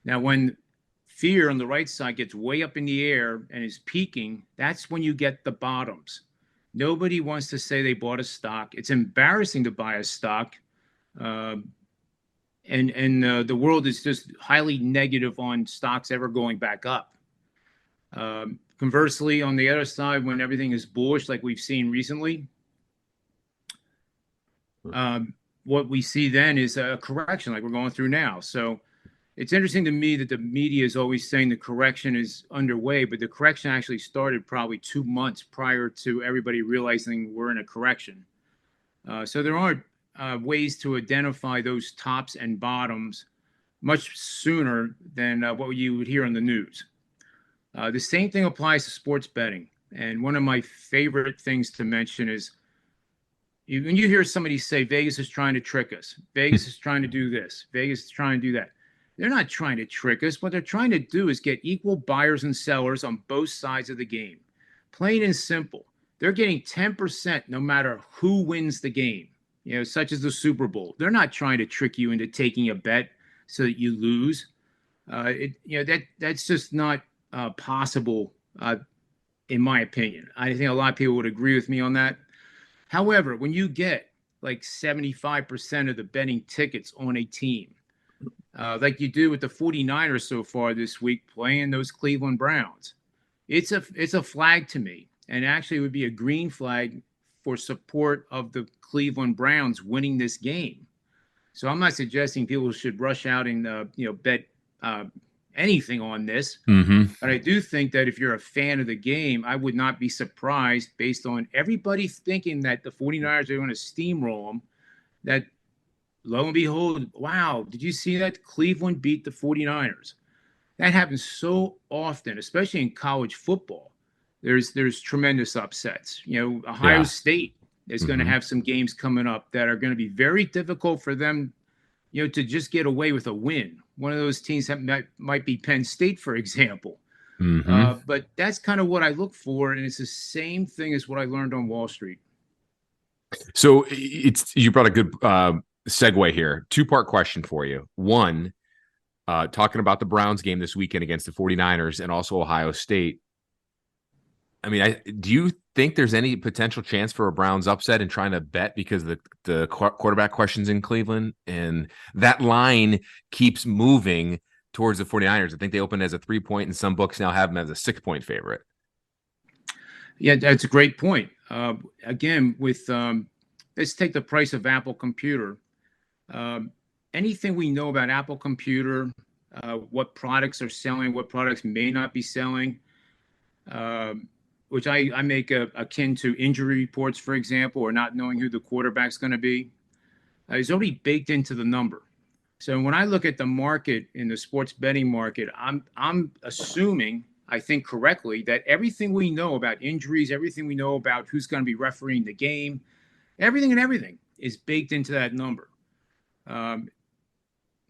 [SPEAKER 4] Now, when fear on the right side gets way up in the air and is peaking, that's when you get the bottoms. Nobody wants to say they bought a stock. It's embarrassing to buy a stock. And the world is just highly negative on stocks ever going back up. Conversely, on the other side, when everything is bullish, like we've seen recently, what we see then is a correction like we're going through now. So it's interesting to me that the media is always saying the correction is underway, but the correction actually started probably 2 months prior to everybody realizing we're in a correction. So there aren't ways to identify those tops and bottoms much sooner than what you would hear on the news. The same thing applies to sports betting. And one of my favorite things to mention is when you hear somebody say Vegas is trying to trick us, Vegas is trying to do this, Vegas is trying to do that. They're not trying to trick us. What they're trying to do is get equal buyers and sellers on both sides of the game. Plain and simple. They're getting 10% no matter who wins the game, such as the Super Bowl. They're not trying to trick you into taking a bet so that you lose. That's just not possible, in my opinion. I think a lot of people would agree with me on that. However, when you get like 75% of the betting tickets on a team, like you do with the 49ers so far this week playing those Cleveland Browns, it's a flag to me. And actually it would be a green flag for support of the Cleveland Browns winning this game. So I'm not suggesting people should rush out and bet anything on this. But I do think that if you're a fan of the game, I would not be surprised based on everybody thinking that the 49ers are going to steamroll them, that lo and behold, wow, did you see that? Cleveland beat the 49ers. That happens so often, especially in college football. There's tremendous upsets. Ohio State is going to have some games coming up that are going to be very difficult for them, to just get away with a win. One of those teams that might be Penn State, for example. But that's kind of what I look for, and it's the same thing as what I learned on Wall Street.
[SPEAKER 3] So you brought a good segue here. Two-part question for you. One, talking about the Browns game this weekend against the 49ers and also Ohio State. I mean, do you think there's any potential chance for a Browns upset and trying to bet because the quarterback questions in Cleveland, and that line keeps moving towards the 49ers? I think they opened as a 3-point, and some books now have them as a 6-point favorite.
[SPEAKER 4] Yeah, that's a great point. Again, with let's take the price of Apple Computer. Anything we know about Apple Computer, what products are selling, what products may not be selling, which I make akin to injury reports, for example, or not knowing who the quarterback's going to be, is already baked into the number. So when I look at the market in the sports betting market, I'm assuming, I think correctly, that everything we know about injuries, everything we know about who's going to be refereeing the game, everything is baked into that number.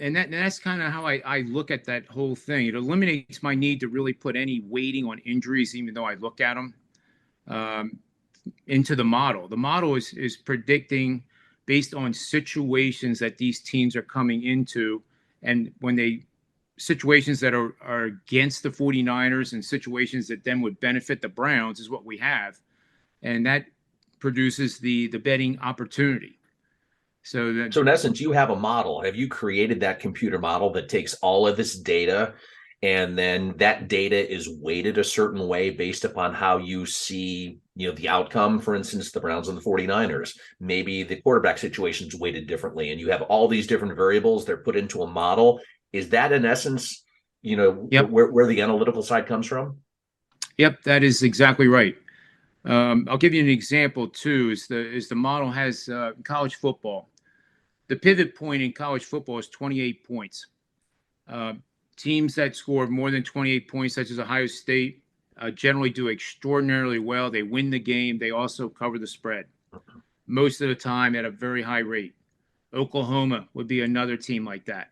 [SPEAKER 4] And that's kind of how I look at that whole thing. It eliminates my need to really put any weighting on injuries, even though I look at them, into the model. The model is predicting based on situations that these teams are coming into. And situations that are against the 49ers and situations that then would benefit the Browns is what we have. And that produces the betting opportunity. So in
[SPEAKER 2] essence, you have a model. Have you created that computer model that takes all of this data, and then that data is weighted a certain way based upon how you see, the outcome? For instance, the Browns and the 49ers, maybe the quarterback situation is weighted differently, and you have all these different variables. They're put into a model. Is that in essence, where the analytical side comes from?
[SPEAKER 4] Yep, that is exactly right. I'll give you an example too. Is the model has college football. The pivot point in college football is 28 points. Teams that score more than 28 points, such as Ohio State, generally do extraordinarily well. They win the game. They also cover the spread most of the time at a very high rate. Oklahoma would be another team like that.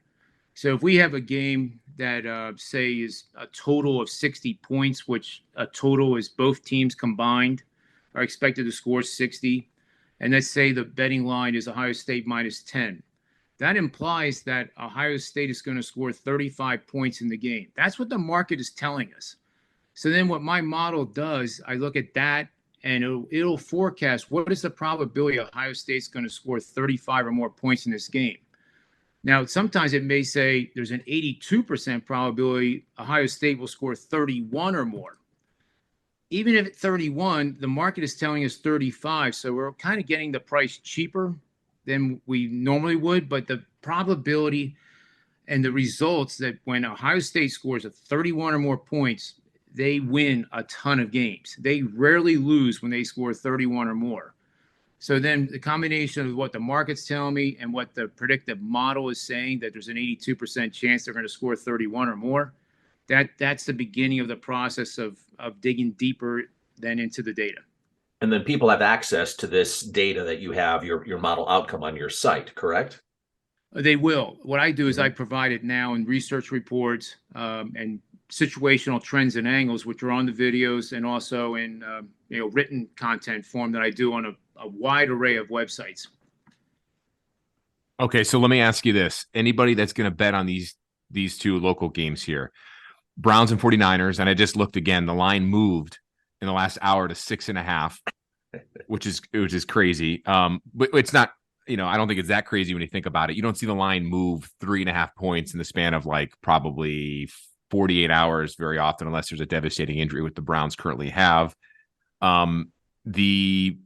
[SPEAKER 4] So if we have a game that, say, is a total of 60 points, which a total is both teams combined are expected to score 60, and let's say the betting line is Ohio State minus 10, that implies that Ohio State is going to score 35 points in the game. That's what the market is telling us. So then what my model does, I look at that, and it'll forecast what is the probability Ohio State's going to score 35 or more points in this game. Now, sometimes it may say there's an 82% probability Ohio State will score 31 or more. Even if at 31, the market is telling us 35. So we're kind of getting the price cheaper than we normally would. But the probability and the results that when Ohio State scores a 31 or more points, they win a ton of games. They rarely lose when they score 31 or more. So then the combination of what the market's telling me and what the predictive model is saying, that there's an 82% chance they're going to score 31 or more, that's the beginning of the process of digging deeper than into the data.
[SPEAKER 2] And then people have access to this data that you have, your model outcome on your site, correct?
[SPEAKER 4] They will. What I do is I provide it now in research reports and situational trends and angles, which are on the videos, and also in written content form that I do on a wide array of websites.
[SPEAKER 3] Okay, so let me ask you this. Anybody that's going to bet on these two local games here, Browns and 49ers, and I just looked again, the line moved in the last hour to 6.5, which is crazy. But it's not, I don't think it's that crazy when you think about it. You don't see the line move 3.5 points in the span of like probably 48 hours very often, unless there's a devastating injury, what the Browns currently have. The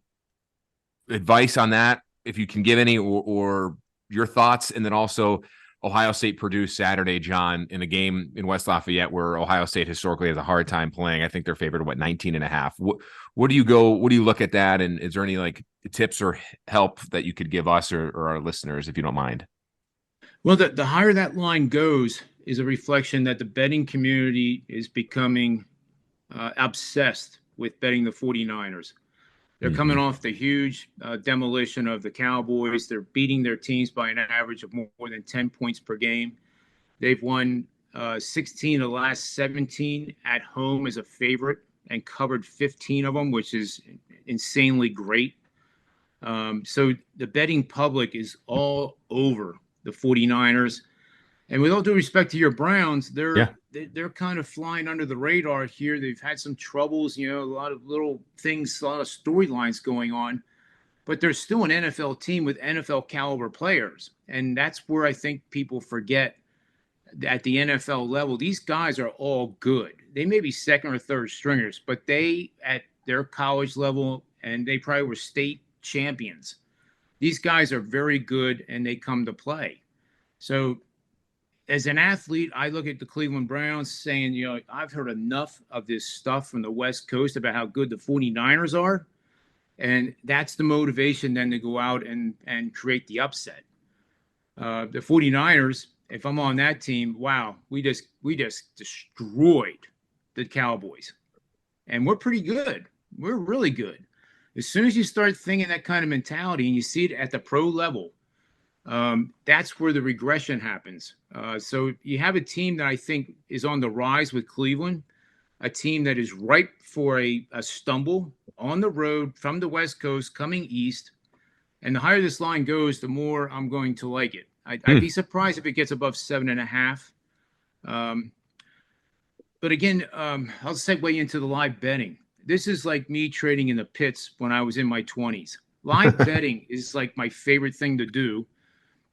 [SPEAKER 3] advice on that, if you can give any, or your thoughts, and then also Ohio State Purdue Saturday, John, in a game in West Lafayette where Ohio State historically has a hard time playing. I think they're favored at 19.5. What do you look at that? And is there any like tips or help that you could give us or our listeners, if you don't mind?
[SPEAKER 4] Well, the higher that line goes is a reflection that the betting community is becoming obsessed with betting the 49ers. They're coming off the huge demolition of the Cowboys. They're beating their teams by an average of more than 10 points per game. They've won 16 of the last 17 at home as a favorite and covered 15 of them, which is insanely great. So the betting public is all over the 49ers. And with all due respect to your Browns, they're kind of flying under the radar here. They've had some troubles, a lot of little things, a lot of storylines going on, but they're still an NFL team with NFL caliber players. And that's where I think people forget at the NFL level, these guys are all good. They may be second or third stringers, but they at their college level, and they probably were state champions. These guys are very good and they come to play. So as an athlete, I look at the Cleveland Browns saying, I've heard enough of this stuff from the West Coast about how good the 49ers are. And that's the motivation then to go out and create the upset. The 49ers, if I'm on that team, wow, we just destroyed the Cowboys. And we're pretty good. We're really good. As soon as you start thinking that kind of mentality and you see it at the pro level, that's where the regression happens. So you have a team that I think is on the rise with Cleveland, a team that is ripe for a stumble on the road from the West Coast coming east. And the higher this line goes, the more I'm going to like it. I'd be surprised if it gets above 7.5. But again, I'll segue into the live betting. This is like me trading in the pits when I was in my 20s. Live betting is like my favorite thing to do.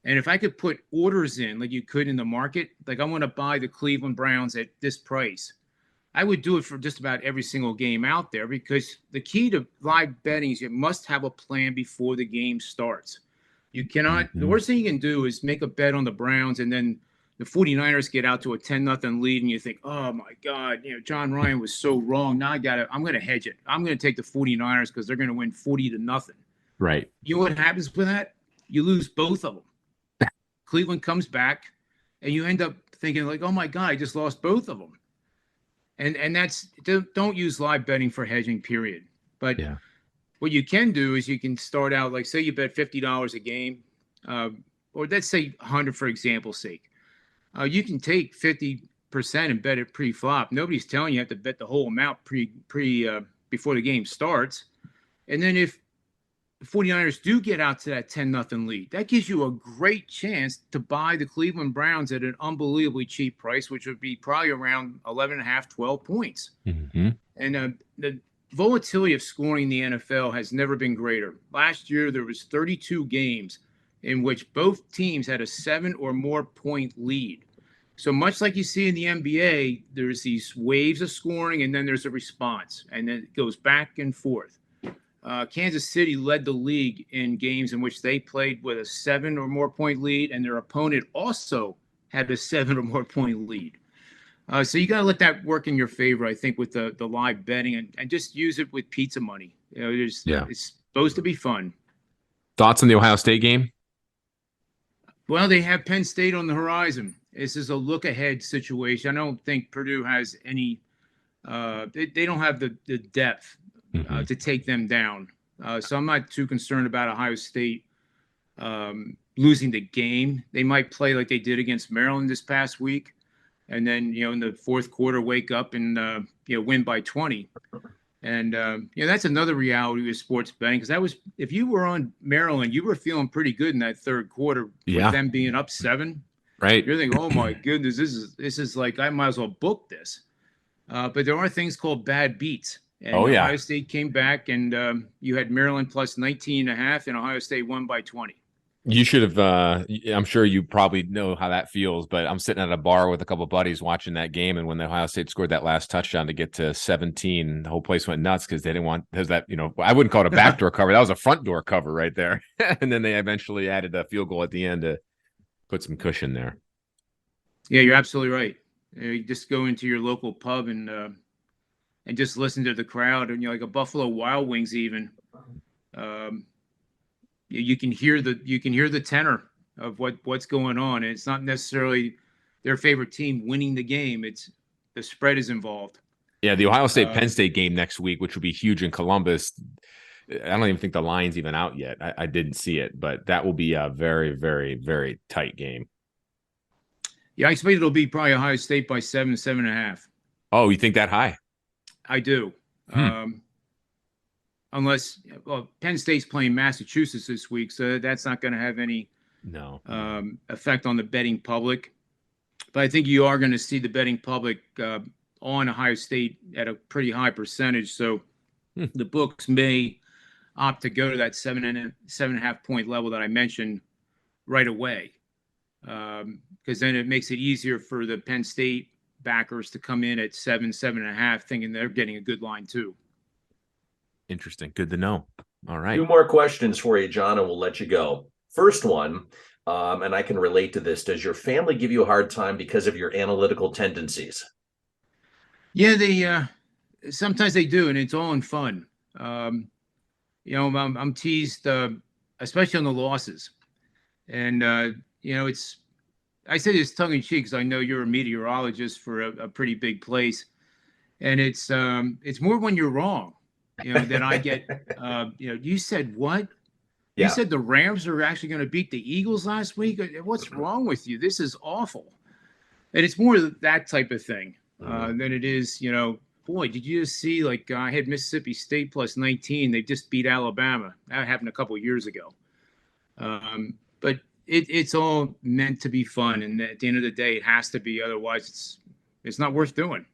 [SPEAKER 4] And if I could put orders in like you could in the market, like I want to buy the Cleveland Browns at this price, I would do it for just about every single game out there, because the key to live betting is you must have a plan before the game starts. You cannot, the worst thing you can do is make a bet on the Browns and then the 49ers get out to a 10-0 lead and you think, oh my God, John Ryan was so wrong. Now I'm going to hedge it. I'm going to take the 49ers because they're going to win 40-0.
[SPEAKER 3] Right.
[SPEAKER 4] You know what happens with that? You lose both of them. Cleveland comes back and you end up thinking like, oh my God, I just lost both of them. And that's, don't use live betting for hedging, period. But what you can do is you can start out, like say you bet $50 a game, or let's say 100 for example's sake. You can take 50% and bet it pre-flop. Nobody's telling you have to bet the whole amount before the game starts. And then if the 49ers do get out to that 10-0 lead, that gives you a great chance to buy the Cleveland Browns at an unbelievably cheap price, which would be probably around 11.5, 12 points. And the volatility of scoring in the NFL has never been greater. Last year, there was 32 games in which both teams had a 7 or more point lead. So much like you see in the NBA, there's these waves of scoring and then there's a response, and then it goes back and forth. Kansas City led the league in games in which they played with a 7 or more point lead, and their opponent also had a 7 or more point lead. So you got to let that work in your favor, I think, with the live betting, and just use it with pizza money. It's supposed to be fun.
[SPEAKER 3] Thoughts on the Ohio State game?
[SPEAKER 4] Well, they have Penn State on the horizon. This is a look ahead situation. I don't think Purdue has any. They don't have the depth to take them down. So I'm not too concerned about Ohio State losing the game. They might play like they did against Maryland this past week, and then in the fourth quarter wake up and win by 20. And that's another reality with sports betting, because that was, if you were on Maryland, you were feeling pretty good in that third quarter with them being up 7.
[SPEAKER 3] Right.
[SPEAKER 4] You're thinking, oh my goodness, this is like, I might as well book this. But there are things called bad beats. And Ohio State came back, and you had Maryland plus 19.5, and Ohio State won by 20.
[SPEAKER 3] You should have, I'm sure you probably know how that feels, but I'm sitting at a bar with a couple of buddies watching that game. And when the Ohio State scored that last touchdown to get to 17, the whole place went nuts because they didn't want, there's that, I wouldn't call it a backdoor cover. That was a front door cover right there. And then they eventually added a field goal at the end to put some cushion there.
[SPEAKER 4] Yeah, you're absolutely right. You just go into your local pub and just listen to the crowd, and like a Buffalo Wild Wings even. You can hear the tenor of what's going on. And it's not necessarily their favorite team winning the game. It's the spread is involved.
[SPEAKER 3] Yeah, the Ohio State Penn State game next week, which will be huge in Columbus. I don't even think the line's even out yet. I didn't see it, but that will be a very, very, very tight game.
[SPEAKER 4] Yeah, I expect it'll be probably Ohio State by 7.5.
[SPEAKER 3] Oh, you think that high?
[SPEAKER 4] I do. Unless, Penn State's playing Massachusetts this week, so that's not going to have any effect on the betting public. But I think you are going to see the betting public on Ohio State at a pretty high percentage. So the books may opt to go to that 7.5 point level that I mentioned right away, because then it makes it easier for the Penn State backers to come in at 7.5, thinking they're getting a good line too.
[SPEAKER 3] Interesting. Good to know. All right.
[SPEAKER 2] 2 more questions for you, John, and we'll let you go. First one, and I can relate to this. Does your family give you a hard time because of your analytical tendencies?
[SPEAKER 4] Yeah, they sometimes they do, and it's all in fun. I'm teased, especially on the losses, and it's. I say this tongue in cheek because I know you're a meteorologist for a pretty big place, and it's more when you're wrong. That I get, you said what?
[SPEAKER 2] Yeah.
[SPEAKER 4] You said the Rams are actually going to beat the Eagles last week? What's wrong with you? This is awful. And it's more that type of thing than it is, boy, did you just see, like, I had Mississippi State plus 19. They just beat Alabama. That happened a couple of years ago. But it's all meant to be fun. And at the end of the day, it has to be. Otherwise, it's not worth doing.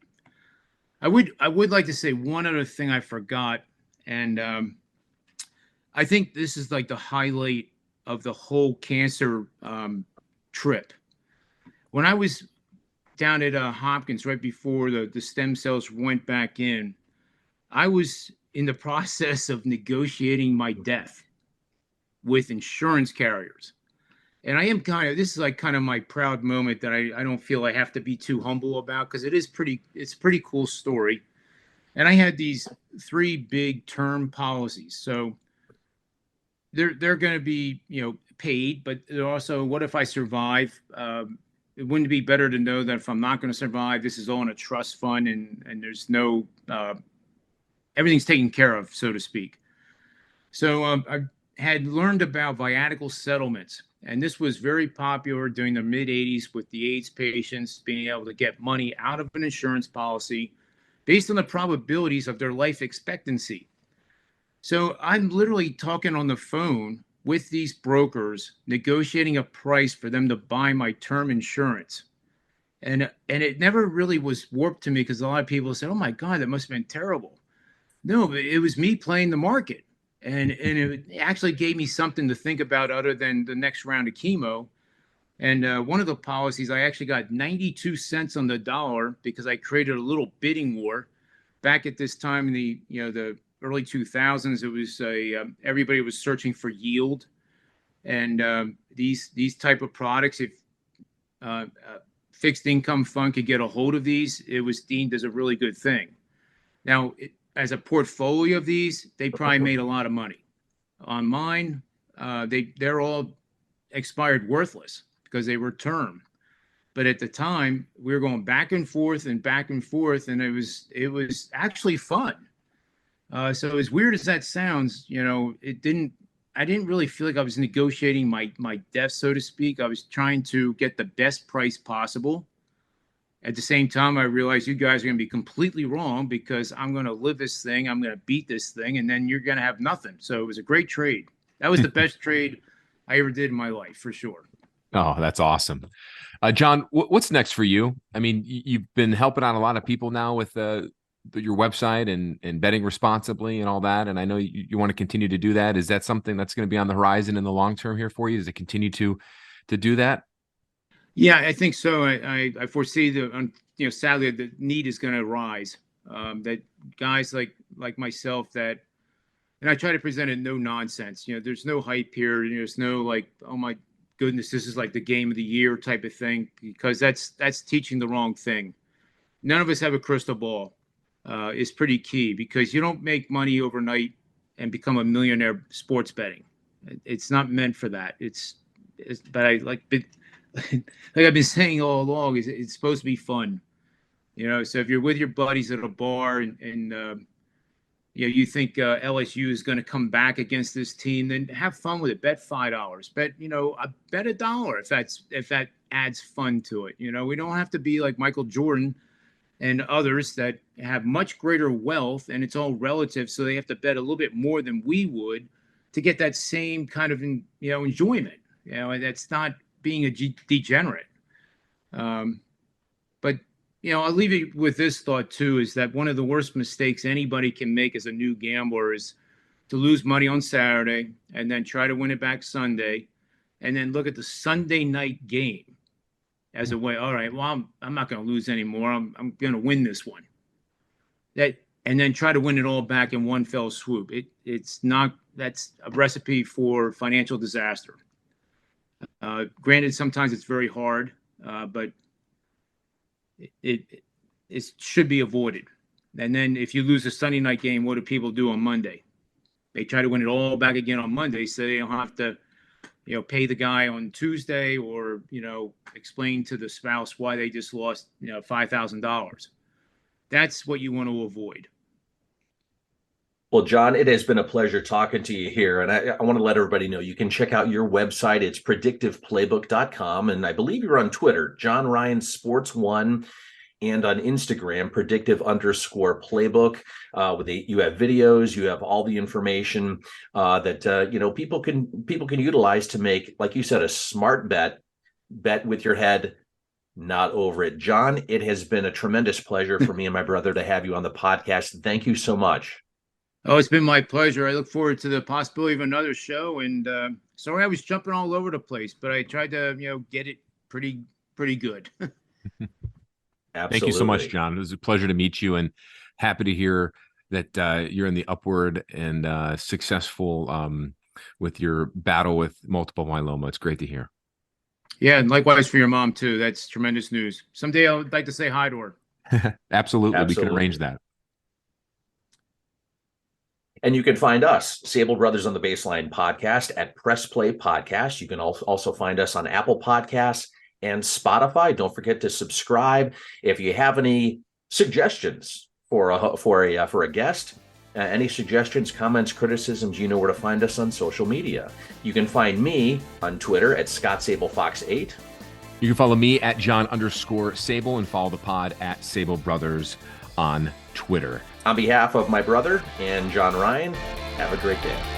[SPEAKER 4] I would like to say one other thing I forgot, and I think this is like the highlight of the whole cancer trip. When I was down at Hopkins right before the stem cells went back in, I was in the process of negotiating my death with insurance carriers. And I am this is like kind of my proud moment that I don't feel I have to be too humble about, because it's a pretty cool story. And I had these 3 big term policies. So they're going to be, paid, but they're also, what if I survive? Wouldn't it be better to know that if I'm not going to survive, this is all in a trust fund and there's no, everything's taken care of, so to speak. So I had learned about viatical settlements. And this was very popular during the mid-'80s with the AIDS patients being able to get money out of an insurance policy based on the probabilities of their life expectancy. So I'm literally talking on the phone with these brokers, negotiating a price for them to buy my term insurance. And it never really was warped to me, because a lot of people said, oh my God, that must have been terrible. No, but it was me playing the market. And it actually gave me something to think about other than the next round of chemo. And one of the policies, I actually got 92 cents on the dollar because I created a little bidding war. Back at this time in the early 2000s, it was everybody was searching for yield. And these type of products, if fixed income fund could get a hold of these, it was deemed as a really good thing. Now, as a portfolio of these, they probably made a lot of money. On mine, they're all expired worthless because they were term. But at the time, we were going back and forth, and it was actually fun. So as weird as that sounds, I didn't really feel like I was negotiating my death, so to speak. I was trying to get the best price possible. At the same time, I realized you guys are going to be completely wrong, because I'm going to live this thing. I'm going to beat this thing, and then you're going to have nothing. So it was a great trade. That was the best trade I ever did in my life, for sure.
[SPEAKER 3] Oh, that's awesome. John, what's next for you? I mean, you've been helping out a lot of people now with your website and betting responsibly and all that. And I know you want to continue to do that. Is that something that's going to be on the horizon in the long term here for you? Does it continue to do that?
[SPEAKER 4] Yeah, I think so. I foresee sadly, the need is going to rise. That guys like myself and I try to present it no nonsense. There's no hype here. There's no like, oh my goodness, this is like the game of the year type of thing, because that's teaching the wrong thing. None of us have a crystal ball. Is pretty key, because you don't make money overnight and become a millionaire sports betting. It's not meant for that. But like I've been saying all along, it's supposed to be fun. So if you're with your buddies at a bar and you think LSU is going to come back against this team, then have fun with it. Bet $5. Bet bet $1 if that adds fun to it. We don't have to be like Michael Jordan and others that have much greater wealth, and it's all relative. So they have to bet a little bit more than we would to get that same kind of enjoyment. And that's not being a degenerate. But I'll leave you with this thought too: is that one of the worst mistakes anybody can make as a new gambler is to lose money on Saturday and then try to win it back Sunday, and then look at the Sunday night game as a way. All right, well, I'm not going to lose anymore. I'm going to win this one. And then try to win it all back in one fell swoop. That's a recipe for financial disaster. Granted, sometimes it's very hard, but it should be avoided. And then if you lose a Sunday night game, what do people do on Monday? They try to win it all back again on Monday, so they don't have to pay the guy on Tuesday, or explain to the spouse why they just lost $5,000. That's what you want to avoid.
[SPEAKER 2] Well, John, it has been a pleasure talking to you here. And I want to let everybody know you can check out your website. It's predictiveplaybook.com. And I believe you're on Twitter, John Ryan Sports 1, and on Instagram, predictive_playbook. You have videos, you have all the information that people can utilize to make, like you said, a smart bet with your head, not over it. John, it has been a tremendous pleasure for me and my brother to have you on the podcast. Thank you so much.
[SPEAKER 4] Oh, it's been my pleasure. I look forward to the possibility of another show. And sorry I was jumping all over the place, but I tried to get it pretty good.
[SPEAKER 2] Absolutely.
[SPEAKER 3] Thank you so much, John. It was a pleasure to meet you, and happy to hear that you're in the upward and successful with your battle with multiple myeloma. It's great to hear.
[SPEAKER 4] Yeah, and likewise for your mom too. That's tremendous news. Someday I would like to say hi to her.
[SPEAKER 3] Absolutely. We can arrange that.
[SPEAKER 2] And you can find us, Sable Brothers on the Baseline podcast, at Press Play Podcast. You can also find us on Apple Podcasts and Spotify. Don't forget to subscribe. If you have any suggestions for a guest, any suggestions, comments, criticisms, you know where to find us on social media. You can find me on Twitter at ScottSableFox8.
[SPEAKER 3] You can follow me at John_Sable and follow the pod at Sable Brothers on Twitter.
[SPEAKER 2] On behalf of my brother and John Ryan, have a great day.